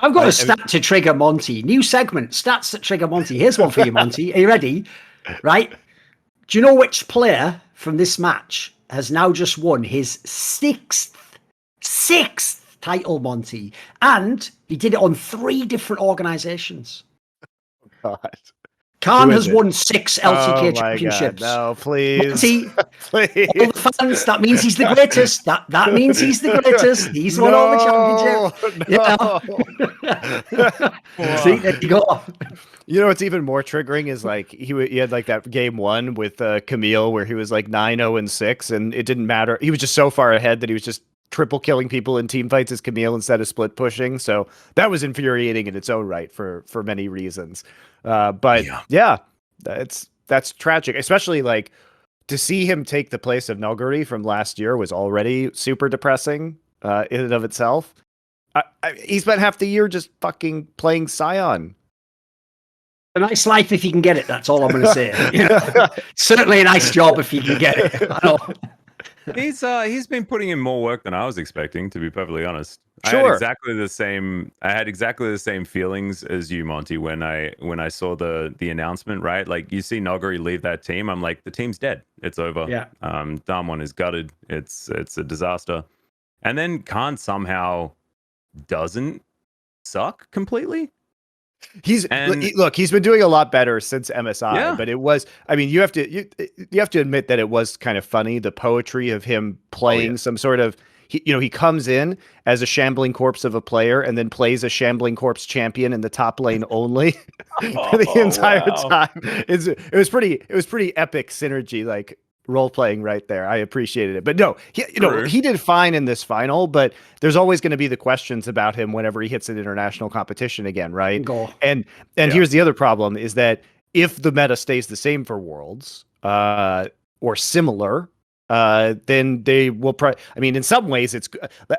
I've got a stat to trigger Monty. New segment, stats that trigger Monty. Here's one for you, Monty. Are you ready? Right. Do you know which player from this match has now just won his sixth title, Monty? And he did it on 3 different organizations. God. Khan has won 6 LCK championships. God, no, please. Monty, please. all the fans, that means he's the greatest. That means he's the greatest. He's won all the championships. No. See, there you go. You know what's even more triggering is like he had like that game 1 with Camille where he was like 9-0-6 and it didn't matter. He was just so far ahead that he was just triple killing people in team fights as Camille instead of split pushing. So that was infuriating in its own right for many reasons. But yeah, that's tragic, especially like to see him take the place of Noguri from last year was already super depressing in and of itself. He spent half the year just fucking playing Scion. A nice life if you can get it. That's all I'm going to say. You know? Certainly a nice job if you can get it. I know. He's been putting in more work than I was expecting, to be perfectly honest. Sure. I had exactly the same feelings as you, Monty, when I saw the announcement, right? Like you see Noguri leave that team, I'm like, the team's dead. It's over. Yeah. Damwon is gutted. It's a disaster. And then Khan somehow doesn't suck completely. He's been doing a lot better since MSI, but it was, I mean, you have to admit that it was kind of funny, the poetry of him playing some sort of, he comes in as a shambling corpse of a player and then plays a shambling corpse champion in the top lane only the entire time. It was pretty epic synergy, like role playing right there. I appreciated it, but no, he did fine in this final, but there's always going to be the questions about him whenever he hits an international competition again, right? And here's the other problem is that if the meta stays the same for Worlds or similar, then they will I mean, in some ways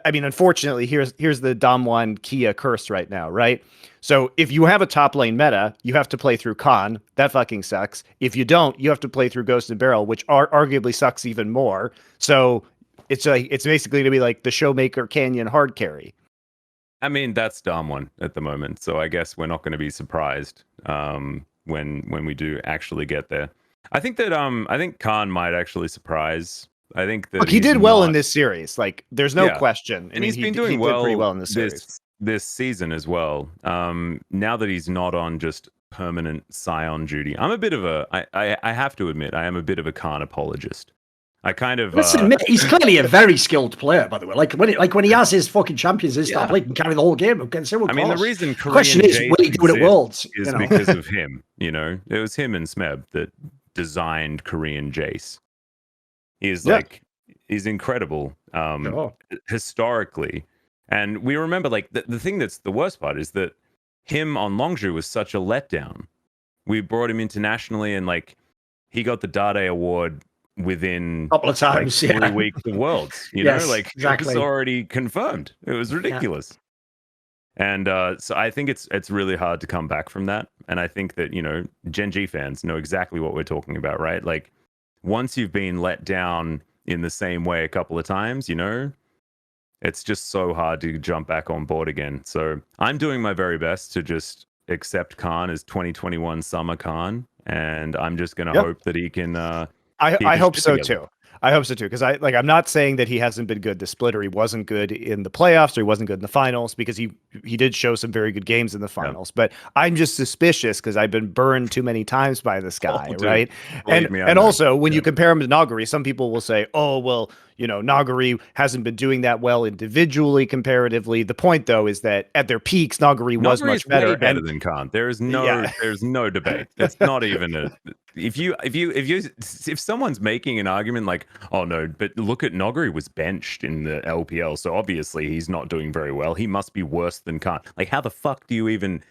unfortunately, here's the Damwon Kia curse right now, right? So if you have a top lane meta, you have to play through Khan. That fucking sucks. If you don't, you have to play through Ghost and Barrel, which arguably sucks even more. So it's basically going to be like the Showmaker Canyon hard carry. I mean, that's Damwon at the moment. So I guess we're not going to be surprised when we do actually get there. I think Khan might actually surprise. I think that he did well in this series. Like, there's no question. And he's been doing pretty well in this series. This season as well. Now that he's not on just permanent Scion duty, I'm a bit of I have to admit, I am a bit of a Khan apologist. I kind of let's admit he's clearly a very skilled player, by the way. Like when he has his fucking champions, his top lane can carry the whole game. I mean, the reason Korean question is, will he do it at Worlds? Is because of him. You know, it was him and Smeb that designed Korean Jace. He's incredible historically. And we remember, like, the thing that's the worst part is that him on Longzhu was such a letdown. We brought him internationally, and, like, he got the Dade Award within a couple of times, like, 3 weeks of Worlds. You know, like, exactly. It was already confirmed. It was ridiculous. Yeah. And so I think it's really hard to come back from that. And I think that, you know, Gen G fans know exactly what we're talking about, right? Like, once you've been let down in the same way a couple of times, you know, it's just so hard to jump back on board again. So I'm doing my very best to just accept Khan as 2021 summer Khan, and I'm just going to hope that he can. I hope so too. I hope so too, because I'm not saying that he hasn't been good this split or he wasn't good in the playoffs or he wasn't good in the finals, because he did show some very good games in the finals. But I'm just suspicious because I've been burned too many times by this guy, right? And also when you compare him to Noguri, some people will say, oh well, you know, Noguri hasn't been doing that well individually comparatively. The point though is that at their peaks, Noguri was much better than Khan. There's no debate. It's not even a. If someone's making an argument like, oh no, but look at Noguri was benched in the LPL, so obviously he's not doing very well. He must be worse than Khan. Like, how the fuck do you even?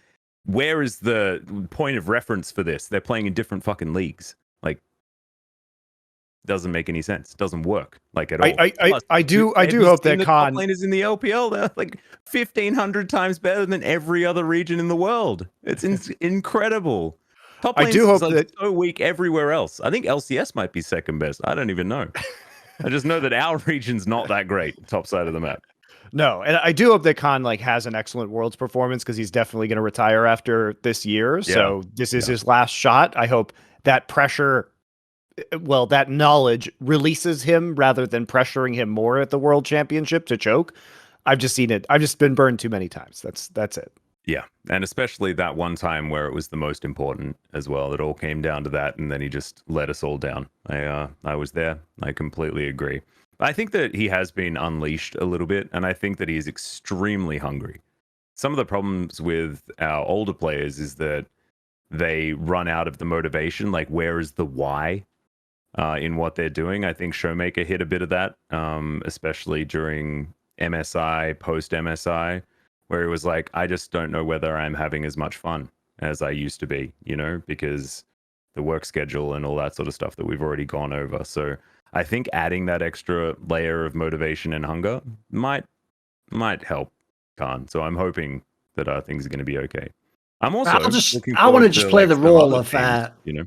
Where is the point of reference for this? They're playing in different fucking leagues. Like, doesn't make any sense. Doesn't work like at all. I do hope that Khan is in the LPL. They're like 1,500 times better than every other region in the world. It's incredible. Top lane is like so weak everywhere else. I think LCS might be second best. I don't even know. I just know that our region's not that great, top side of the map. No, and I do hope that Khan like has an excellent Worlds performance because he's definitely going to retire after this year. Yeah. So this is his last shot. I hope that pressure, well, that knowledge releases him rather than pressuring him more at the World Championship to choke. I've just seen it. I've just been burned too many times. That's it. Yeah, and especially that one time where it was the most important as well. It all came down to that, and then he just let us all down. I was there. I completely agree. I think that he has been unleashed a little bit, and I think that he's extremely hungry. Some of the problems with our older players is that they run out of the motivation. Like, where is the why in what they're doing? I think Showmaker hit a bit of that, especially during MSI, post MSI, where it was like, I just don't know whether I'm having as much fun as I used to be, you know, because the work schedule and all that sort of stuff that we've already gone over. So I think adding that extra layer of motivation and hunger might help Khan. So I'm hoping that things are going to be okay. I'm also I want to just play the role of teams, you know.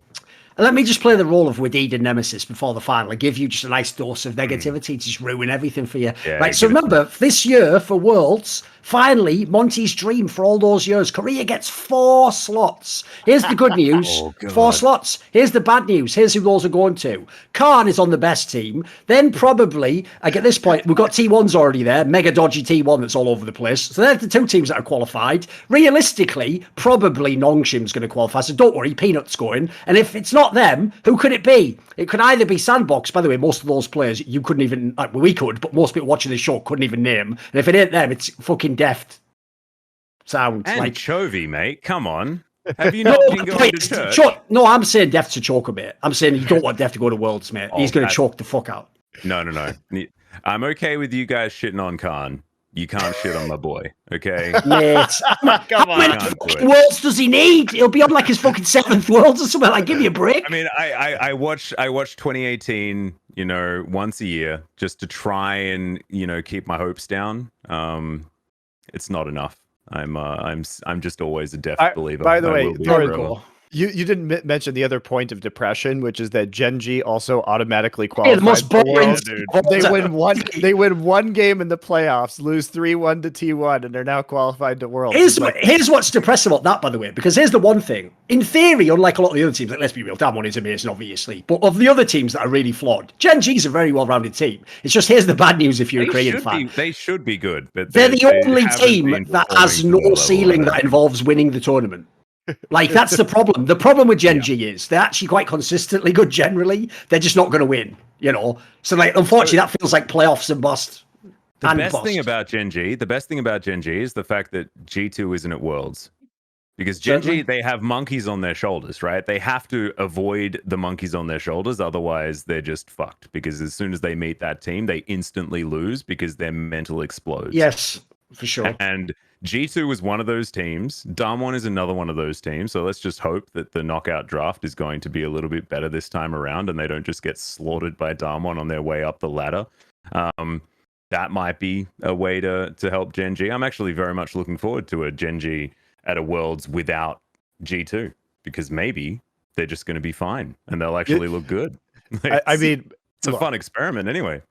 Let me just play the role of Wadid and Nemesis before the final. I give you just a nice dose of negativity to just ruin everything for you. Yeah, right, so remember, this year for Worlds, finally, Monty's dream for all those years, Korea gets 4 slots. Here's the good news. 4 slots. Here's the bad news. Here's who those are going to. Khan is on the best team. Then probably, like at this point, we've got T1's already there. Mega dodgy T1 that's all over the place. So they're the 2 teams that are qualified. Realistically, probably Nongshim's going to qualify. So don't worry, Peanut's going. And if it's not them, who could it be? It could either be Sandbox. By the way, most of those players you couldn't even, well, we could, but most people watching this show couldn't even name. And if it ain't them, it's fucking Deft sound. And like Chovy, mate. Come on. Have you not been going to church? No, I'm saying Deft to choke a bit. I'm saying you don't want Deft to go to Worlds, mate. He's going to choke the fuck out. No. I'm okay with you guys shitting on Khan. You can't shit on my boy, okay? Mate, how many Worlds does he need? He'll be on like his fucking 7th Worlds or something. Like, give me a break. I mean, I watch 2018, you know, once a year just to try and, you know, keep my hopes down. It's not enough. I'm just always a Deft believer. By the way, Thorin, you didn't mention the other point of depression, which is that Genji also automatically qualified. The most boring. They win one game in the playoffs, lose 3-1 to T1, and they're now qualified to Worlds. Here's what's depressing about that, by the way, because here's the one thing. In theory, unlike a lot of the other teams, like, let's be real, Damwon is amazing, obviously, but of the other teams that are really flawed, Genji's a very well-rounded team. It's just here's the bad news if you're a Korean fan. They should be good, but they're the only team that has no ceiling that involves winning the tournament. Like, that's the problem. The problem with Genji is they're actually quite consistently good generally. They're just not going to win, you know? So, like, unfortunately, that feels like playoffs and bust. The best thing about Genji is the fact that G2 isn't at Worlds. Because Genji, they have monkeys on their shoulders, right? They have to avoid the monkeys on their shoulders. Otherwise, they're just fucked. Because as soon as they meet that team, they instantly lose because their mental explodes. Yes, for sure. And G2 is one of those teams. Damwon is another one of those teams. So let's just hope that the knockout draft is going to be a little bit better this time around and they don't just get slaughtered by Damwon on their way up the ladder. That might be a way to help Genji. I'm actually very much looking forward to a Genji at a Worlds without G2 because maybe they're just going to be fine and they'll actually look good. I mean, it's a fun experiment anyway.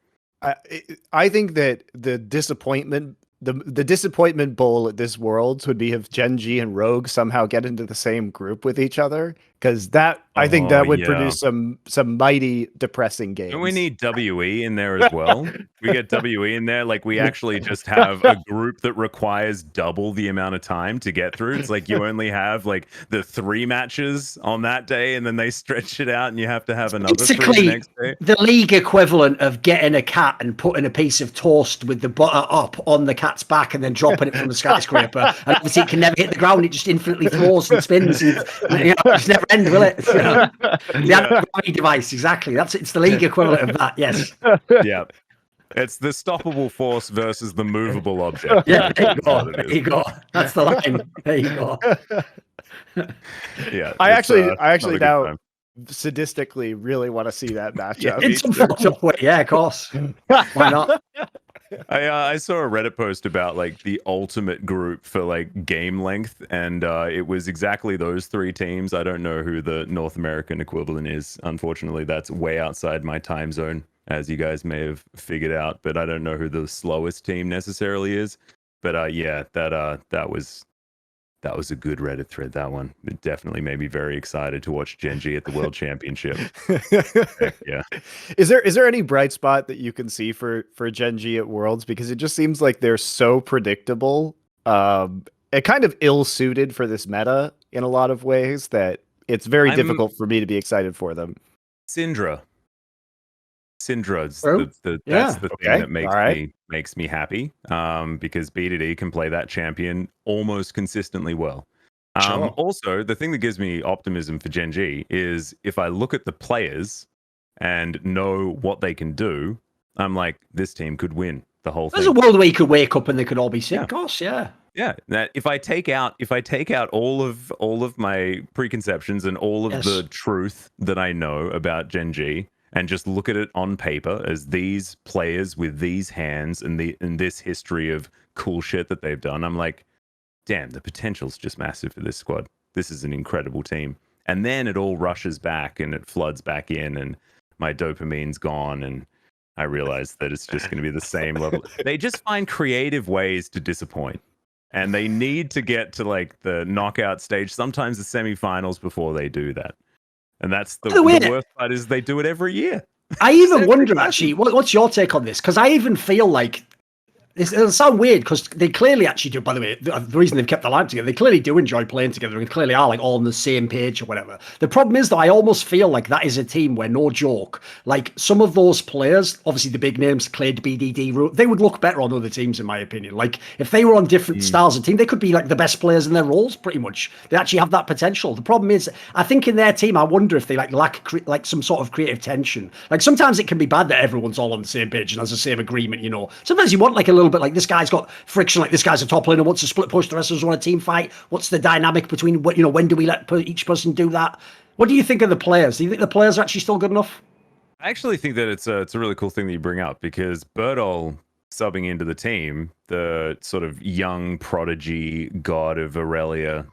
I think that the disappointment bowl at this Worlds would be if Genji and Rogue somehow get into the same group with each other, because I think that would produce some mighty depressing games. And we need WE in there as well. We get WE in there, like we actually just have a group that requires double the amount of time to get through. It's like you only have like the 3 matches on that day, and then they stretch it out, and you have to have another 3 the next day. The league equivalent of getting a cat and putting a piece of toast with the butter up on the cat's back and then dropping it from the skyscraper, and obviously it can never hit the ground. It just infinitely throws and spins, and it's never end, will it? The anti device, exactly. It's the league equivalent of that. Yes. Yeah. It's the stoppable force versus the movable object. Yeah, there you go. That's the line. There you go. Yeah. I actually now sadistically really want to see that matchup. In some fucked up way. Yeah, of course. Why not? I saw a Reddit post about like the ultimate group for like game length, and it was exactly those 3 teams. I don't know who the North American equivalent is. Unfortunately, that's way outside my time zone. as you guys may have figured out, but I don't know who the slowest team necessarily is. But yeah, that was a good Reddit thread. That one, it definitely made me very excited to watch Genji at the World Championship. Heck yeah. Is there any bright spot that you can see for Genji at Worlds? Because it just seems like they're so predictable, and kind of ill-suited for this meta in a lot of ways that it's very difficult for me to be excited for them. Syndra's that's the thing that makes me happy, because BDD can play that champion almost consistently well. Sure. Also, the thing that gives me optimism for Genji is if I look at the players and know what they can do, I'm like, this team could win the whole thing. There's a world where you could wake up and they could all be sick. Of course, yeah. Yeah, that if I take out all of my preconceptions and all of the truth that I know about Genji, and just look at it on paper as these players with these hands and this history of cool shit that they've done, I'm like, damn, the potential's just massive for this squad. This is an incredible team. And then it all rushes back and it floods back in, and my dopamine's gone, and I realize that it's just going to be the same level. They just find creative ways to disappoint. And they need to get to like the knockout stage, sometimes the semifinals, before they do that. And that's the worst part, is they do it every year. I even wonder, actually, what's your take on this? Because I even feel like it'll sound weird, because they clearly actually do, by the way, the reason they've kept the line together, they clearly do enjoy playing together and clearly are like all on the same page or whatever. The problem is, though, I almost feel like that is a team where, no joke, like some of those players, obviously the big names, Clade, BDD, they would look better on other teams, in my opinion. Like if they were on different styles of team, they could be like the best players in their roles, pretty much. They actually have that potential. The problem is, I think in their team, I wonder if they like lack like some sort of creative tension. Like sometimes it can be bad that everyone's all on the same page and has the same agreement, you know. Sometimes you want like a little bit like, this guy's got friction, like this guy's a top laner, wants to split push, the rest of us want a team fight. What's the dynamic between what, you know, when do we let each person do that? What do you think of the players? Do you think the players are actually still good enough? I actually think that it's a really cool thing that you bring up, because Birdall subbing into the team, the sort of young prodigy god of Aurelia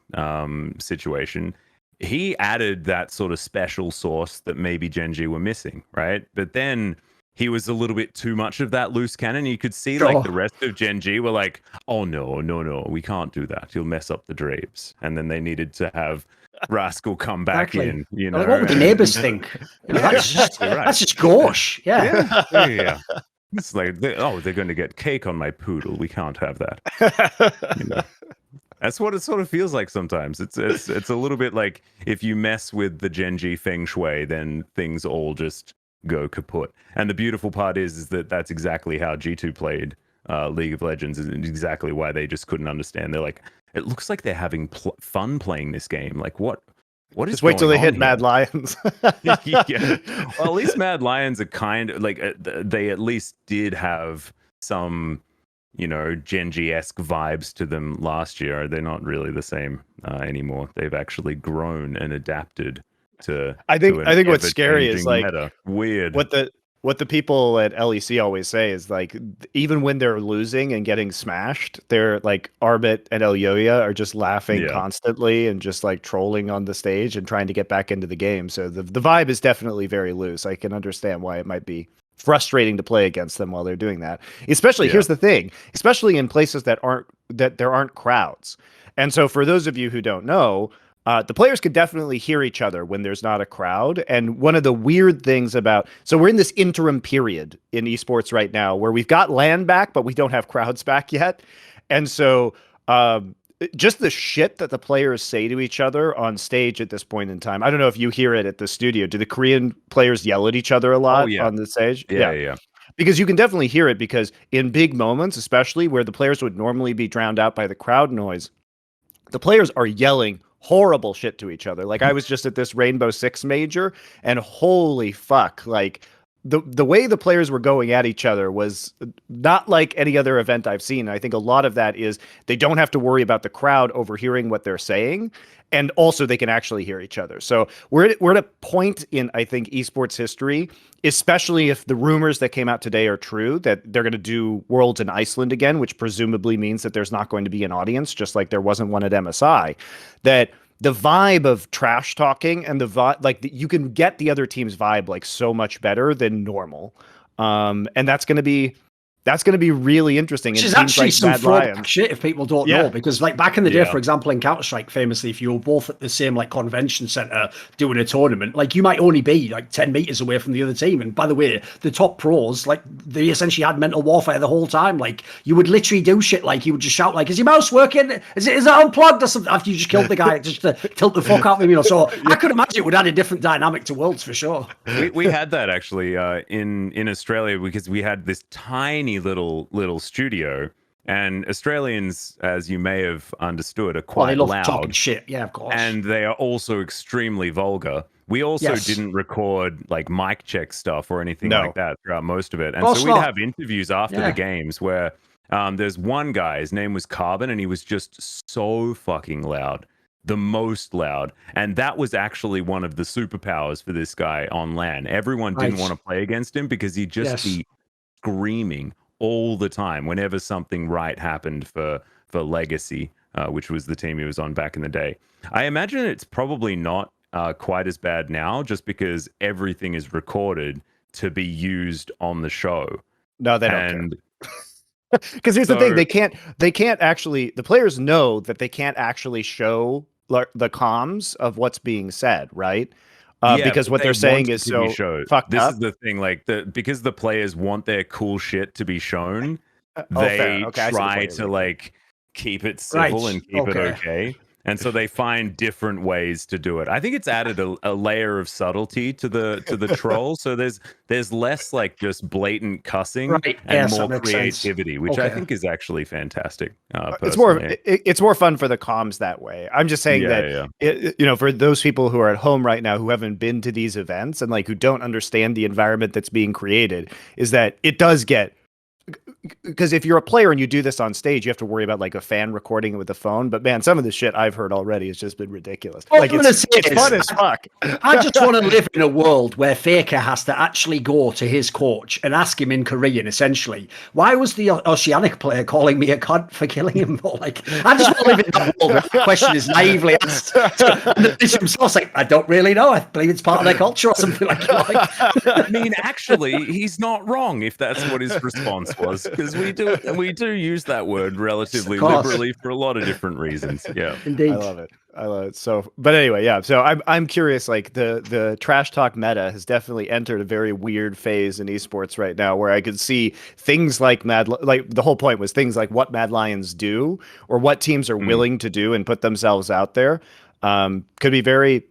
situation, he added that sort of special sauce that maybe Genji were missing, right? But then he was a little bit too much of that loose cannon. You could see like the rest of Genji were like, oh no, we can't do that. You'll mess up the drapes. And then they needed to have Rascal come back in. You know, like, what would the neighbors think? You know, that's just gauche. Yeah. It's like, they're going to get cake on my poodle. We can't have that. You know? That's what it sort of feels like sometimes. It's a little bit like if you mess with the Genji feng shui, then things all just go kaput. And the beautiful part is that that's exactly how G2 played League of Legends, and exactly why they just couldn't understand. They're like, it looks like they're having fun playing this game. Like, what is just wait till they hit Mad Lions. Yeah. Well, at least Mad Lions are kind of like, they at least did have some, you know, Genji-esque vibes to them last year. They're not really the same anymore. They've actually grown and adapted to. I think what's scary is like weird. What the people at LEC always say is like, even when they're losing and getting smashed, they're like, Arbit and Elyoya are just laughing constantly and just like trolling on the stage and trying to get back into the game. So the vibe is definitely very loose. I can understand why it might be frustrating to play against them while they're doing that. Especially, here's the thing, especially in places that there aren't crowds. And so for those of you who don't know, the players could definitely hear each other when there's not a crowd. And one of the weird things so we're in this interim period in esports right now where we've got LAN back, but we don't have crowds back yet. And so just the shit that the players say to each other on stage at this point in time. I don't know if you hear it at the studio. Do the Korean players yell at each other a lot on the stage? Yeah. Because you can definitely hear it, because in big moments, especially where the players would normally be drowned out by the crowd noise, the players are yelling horrible shit to each other. Like I was just at this Rainbow Six major, and holy fuck, like the way the players were going at each other was not like any other event I've seen. I think a lot of that is they don't have to worry about the crowd overhearing what they're saying, and also they can actually hear each other. So we're at a point in, I think, esports history, especially if the rumors that came out today are true, that they're going to do Worlds in Iceland again, which presumably means that there's not going to be an audience, just like there wasn't one at MSI, that the vibe of trash talking and the vibe, like you can get the other team's vibe like so much better than normal. And that's going to be really interesting. Which is actually some throwback shit if people don't know, because like back in the day, for example, in Counter-Strike, famously, if you were both at the same like convention center doing a tournament, like you might only be like 10 meters away from the other team. And by the way, the top pros, like they essentially had mental warfare the whole time. Like you would literally do shit like you would just shout like, "Is your mouse working? Is it unplugged?" or something after you just killed the guy just to tilt the fuck out of him. So I could imagine it would add a different dynamic to Worlds for sure. We had that actually in Australia, because we had this tiny little studio, and Australians, as you may have understood, are quite loud, talking shit. Yeah, of course. And they are also extremely vulgar. We also didn't record like mic check stuff or anything like that throughout most of it. And so we'd have interviews after the games where there's one guy, his name was Carbon, and he was just so fucking loud. The most loud. And that was actually one of the superpowers for this guy on LAN. Everyone didn't want to play against him because he'd just be screaming all the time whenever something right happened for Legacy, which was the team he was on back in the day. I imagine it's probably not quite as bad now, just because everything is recorded to be used on the show. No, they don't care. Because here's the thing, they can't actually, the players know that they can't actually show the comms of what's being said, right? Because what they're saying is so fucked up. This is the thing, like because the players want their cool shit to be shown, they try to like keep it civil and keep it okay. And so they find different ways to do it. I think it's added a layer of subtlety to the troll. So there's less like just blatant cussing and more creativity, which I think is actually fantastic. It's more fun for the comms that way. I'm just saying that for those people who are at home right now who haven't been to these events and like who don't understand the environment that's being created, is that it does get. Because if you're a player and you do this on stage, you have to worry about like a fan recording it with the phone. But man, some of the shit I've heard already has just been ridiculous. Like it's fun as fuck. I just want to live in a world where Faker has to actually go to his coach and ask him in Korean, essentially, why was the Oceanic player calling me a cunt for killing him? Like, I just want to live in that world where the question is naively asked. And the bishop himself's like, I don't really know. I believe it's part of their culture or something like that. I mean, actually, he's not wrong if that's what his response was, because we do use that word relatively liberally for a lot of different reasons. Yeah, indeed. I love it. So, but anyway, yeah. So I'm curious. Like the trash talk meta has definitely entered a very weird phase in esports right now, where I could see things like the whole point was things like what Mad Lions do or what teams are willing to do and put themselves out there. Could be very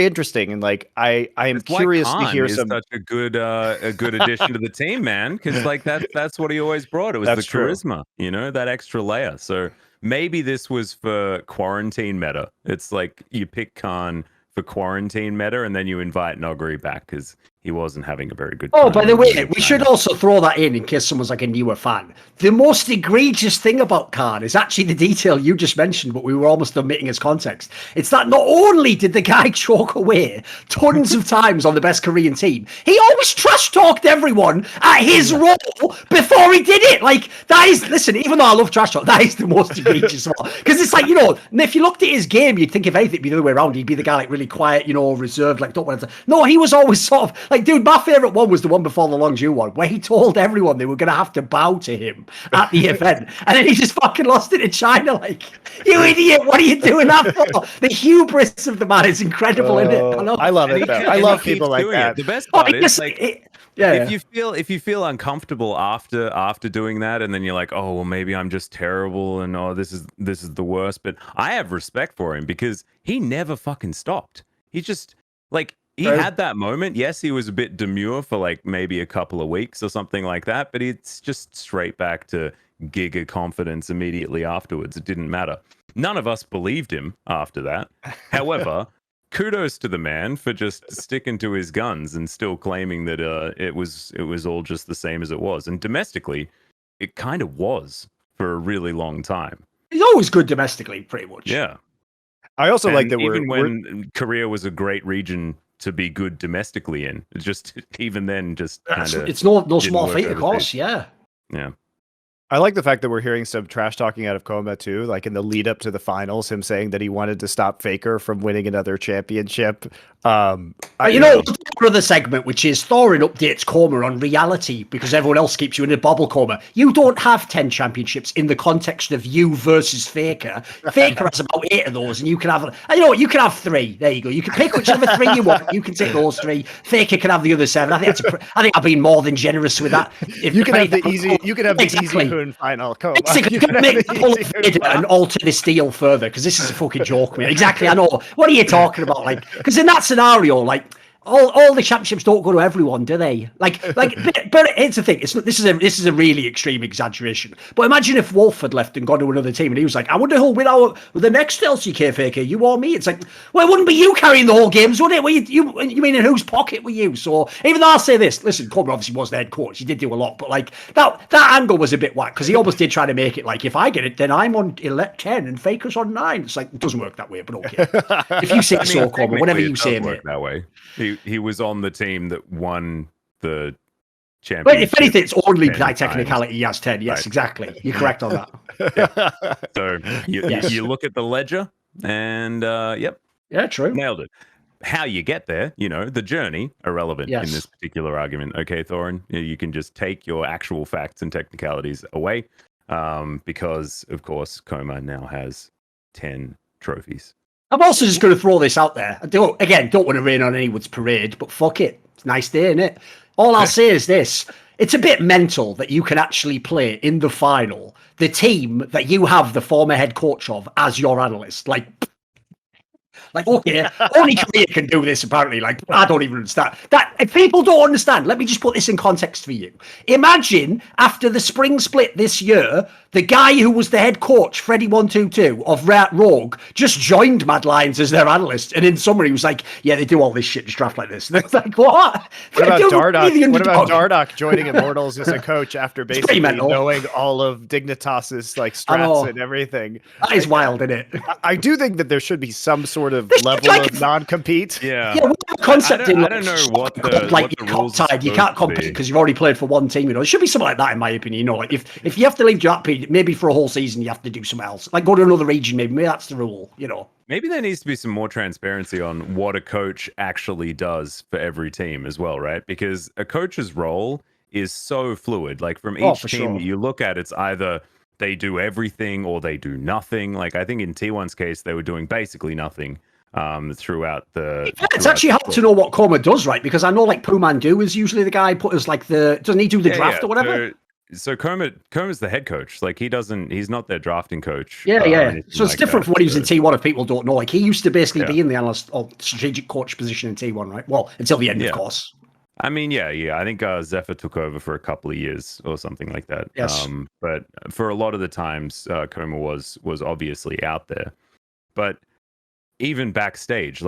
interesting, and like I am curious to hear some. Such a good addition to the team, man, because like that's what he always brought. It was the charisma, that extra layer. So maybe this was for quarantine meta. It's like you pick Khan for quarantine meta, and then you invite Noguri back because he wasn't having a very good time. Oh, by the way, we should also throw that in case someone's like a newer fan. The most egregious thing about Khan is actually the detail you just mentioned, but we were almost omitting as context. It's that not only did the guy choke away tons of times on the best Korean team, he always trash talked everyone at his role before he did it. Like, that is, listen, even though I love trash talk, that is the most egregious one. Because it's like, if you looked at his game, you'd think if anything, it'd be the other way around. He'd be the guy like really quiet, reserved, like don't want to. No, he was always sort of like, dude, my favorite one was the one before the Longzhu one, where he told everyone they were going to have to bow to him at the event. And then he just fucking lost it in China. Like, you idiot, what are you doing that for? The hubris of the man is incredible, isn't it? I love it. I love people like that. The best part is like, if you feel uncomfortable after doing that, and then you're like, oh well, maybe I'm just terrible, and this is the worst. But I have respect for him because he never fucking stopped. He just like. He had that moment. Yes, he was a bit demure for like maybe a couple of weeks or something like that, but it's just straight back to giga confidence immediately afterwards. It didn't matter. None of us believed him after that. However, kudos to the man for just sticking to his guns and still claiming that it was all just the same as it was. And domestically, it kind of was for a really long time. He's always good domestically, pretty much. Yeah. I also like that even when Korea was a great region to be good domestically in. It's just even then, just kind of it's no small feat, of course. Yeah. I like the fact that we're hearing some trash talking out of Coma too, like in the lead up to the finals, him saying that he wanted to stop Faker from winning another championship. Another segment, which is Thorin updates Coma on reality because everyone else keeps you in a bubble, Coma. You don't have 10 championships in the context of you versus Faker. Faker has about 8 of those, and you can have, you can have 3. There you go. You can pick whichever 3 you want. You can take those 3. Faker can have the other 7. I think I've been more than generous with that. You can have the easy Hoon final. Come on. Basically, you can make the pull and alter this deal further because this is a fucking joke, man. Exactly, I know. What are you talking about? Like, because in that scenario, like, all the championships don't go to everyone, do they? But here's the thing: this is a really extreme exaggeration. But imagine if Wolf had left and gone to another team, and he was like, "I wonder who'll win the next LCK Faker, you or me?" It's like, well, it wouldn't be you carrying the whole games, would it? You mean in whose pocket were you? So even though I'll say this, listen, Cobra obviously was the head coach; he did do a lot, but like that angle was a bit whack because he almost did try to make it like, if I get it, then I'm on 10 and Faker's on 9. It's like, it doesn't work that way, but okay. If you say so, Cobra, whatever you say, mate. That way. He was on the team that won the championship. But if anything, it's only by technicality he has 10. Yes, right. Exactly. You're correct on that. Yeah. So you look at the ledger and yep. Yeah, true. Nailed it. How you get there, the journey, irrelevant in this particular argument. Okay, Thorin, you can just take your actual facts and technicalities away because, of course, Coma now has 10 trophies. I'm also just going to throw this out there. I don't want to rain on anyone's parade, but fuck it. It's a nice day, isn't it? All I'll say is this. It's a bit mental that you can actually play in the final the team that you have the former head coach of as your analyst. Like, okay, only Korea can do this, apparently. Like, I don't even understand. That, if people don't understand, let me just put this in context for you. Imagine, after the spring split this year, the guy who was the head coach, Freddy122, of Rogue, just joined Mad Lions as their analyst. And in summary, he was like, yeah, they do all this shit, just draft like this. And it's like, what? What about Dardoch joining Immortals as a coach after basically knowing all of Dignitas's strats and everything? That is wild, isn't it? I do think that there should be some sort of level of non-compete. Yeah. Yeah, concept I don't know what the rules tied. You can't compete because you've already played for one team. It should be something like that, in my opinion. If you have to leave Japan, maybe for a whole season, you have to do something else. Like go to another region, maybe that's the rule. Maybe there needs to be some more transparency on what a coach actually does for every team as well, right? Because a coach's role is so fluid. Like from each team that you look at, it's either they do everything or they do nothing. Like I think in T1's case, they were doing basically nothing throughout the. It's actually hard to know what Coma does, right? Because I know Pumandu is usually the guy put as doesn't he do the draft or whatever? So Coma's the head coach. Like he's not their drafting coach. Yeah. So it's different from what he was in T1 if people don't know. Like he used to basically be in the analyst or strategic coach position in T1, right? Well, until the end, of course. I mean, yeah. I think Zephyr took over for a couple of years or something like that. Yes. But for a lot of the times, Coma was obviously out there. But even backstage,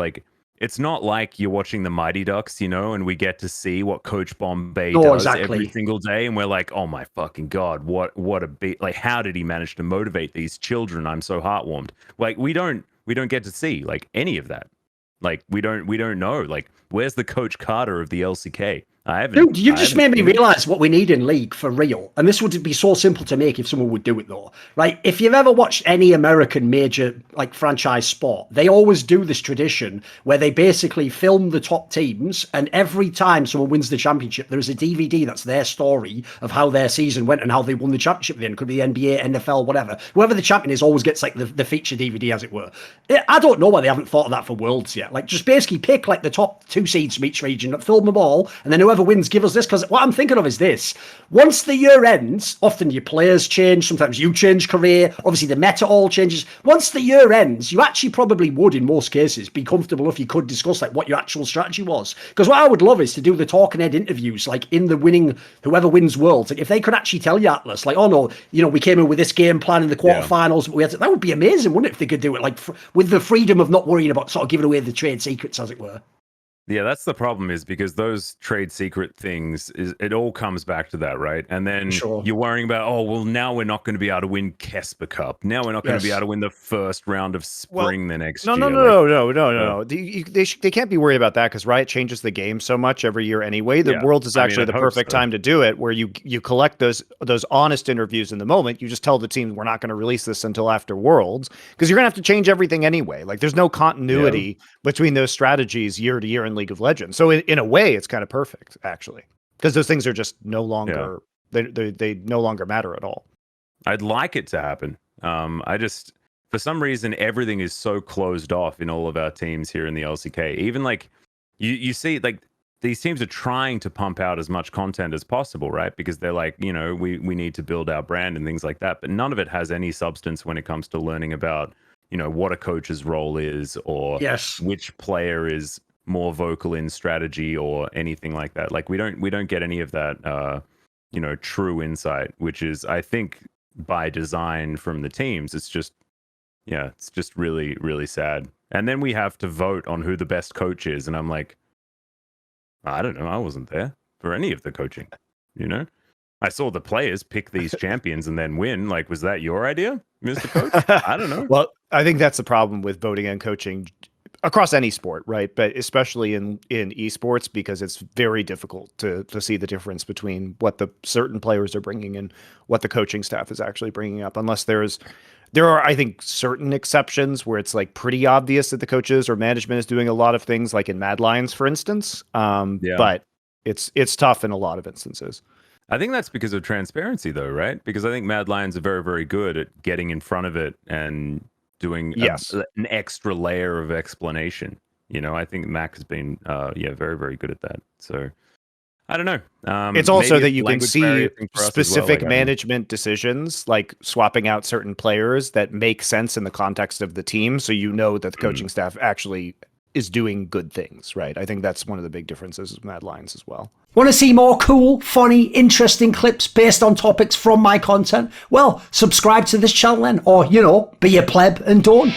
it's not like you're watching the Mighty Ducks, and we get to see what Coach Bombay does every single day, and we're like, oh my fucking God, what a beat! Like, how did he manage to motivate these children? I'm so heartwarmed. Like, we don't get to see any of that. Like, we don't know. Like, where's the Coach Carter of the LCK? Dude, you just made me realize what we need in League for real. And this would be so simple to make if someone would do it, though. Right? If you've ever watched any American major franchise sport, they always do this tradition where they basically film the top teams, and every time someone wins the championship, there is a DVD that's their story of how their season went and how they won the championship at the end. Could be the NBA, NFL, whatever. Whoever the champion is always gets the feature DVD, as it were. I don't know why they haven't thought of that for Worlds yet. Just basically pick the top 2 seeds from each region, film them all, and then whoever wins give us this. Because what I'm thinking of is this: once the year ends, often your players change, sometimes you change career, obviously the meta all changes. Once the year ends, you actually probably would in most cases be comfortable if you could discuss what your actual strategy was. Because what I would love is to do the talking head interviews in the whoever wins Worlds, if they could actually tell you, Atlas, oh no, we came in with this game plan in the quarterfinals, but that would be amazing, wouldn't it, if they could do it with the freedom of not worrying about sort of giving away the trade secrets, as it were. Yeah, that's the problem, is because those trade secret things, it all comes back to that, right? And then you're worrying about, oh, well, now we're not going to be able to win Kesper Cup. Now we're not going to be able to win the first round of spring the next year. No. They can't be worried about that because Riot changes the game so much every year anyway. The Worlds is actually the perfect time to do it, where you collect those honest interviews in the moment. You just tell the team, we're not going to release this until after Worlds, because you're going to have to change everything anyway. Like, there's no continuity between those strategies year to year in League of Legends. So in a way, it's kind of perfect, actually, because those things are just no longer they no longer matter at all. I'd like it to happen. For some reason, everything is so closed off in all of our teams here in the LCK. Even like you see, like, these teams are trying to pump out as much content as possible, right? Because they're like, we need to build our brand and things like that. But none of it has any substance when it comes to learning about, what a coach's role is, or which player is more vocal in strategy or anything like that. Like, we don't get any of that, true insight, which is, I think, by design from the teams. It's just really, really sad. And then we have to vote on who the best coach is. And I'm like, I don't know. I wasn't there for any of the coaching, I saw the players pick these champions and then win. Like, was that your idea, Mr. Coach? I don't know. Well, I think that's the problem with voting and coaching across any sport, right? But especially in esports, because it's very difficult to see the difference between what the certain players are bringing and what the coaching staff is actually bringing up, unless there are, I think, certain exceptions where it's like pretty obvious that the coaches or management is doing a lot of things, like in Mad Lions, for instance. But it's tough in a lot of instances. I think that's because of transparency, though, right? Because I think Mad Lions are very, very good at getting in front of it and doing an extra layer of explanation. I think Mac has been, very, very good at that. So I don't know. It's also that you can see specific management decisions, like swapping out certain players that make sense in the context of the team. So that the coaching staff actually is doing good things, right? I think that's one of the big differences with Mad Lions as well. Want to see more cool, funny, interesting clips based on topics from my content? Well, subscribe to this channel then, or, be a pleb and don't.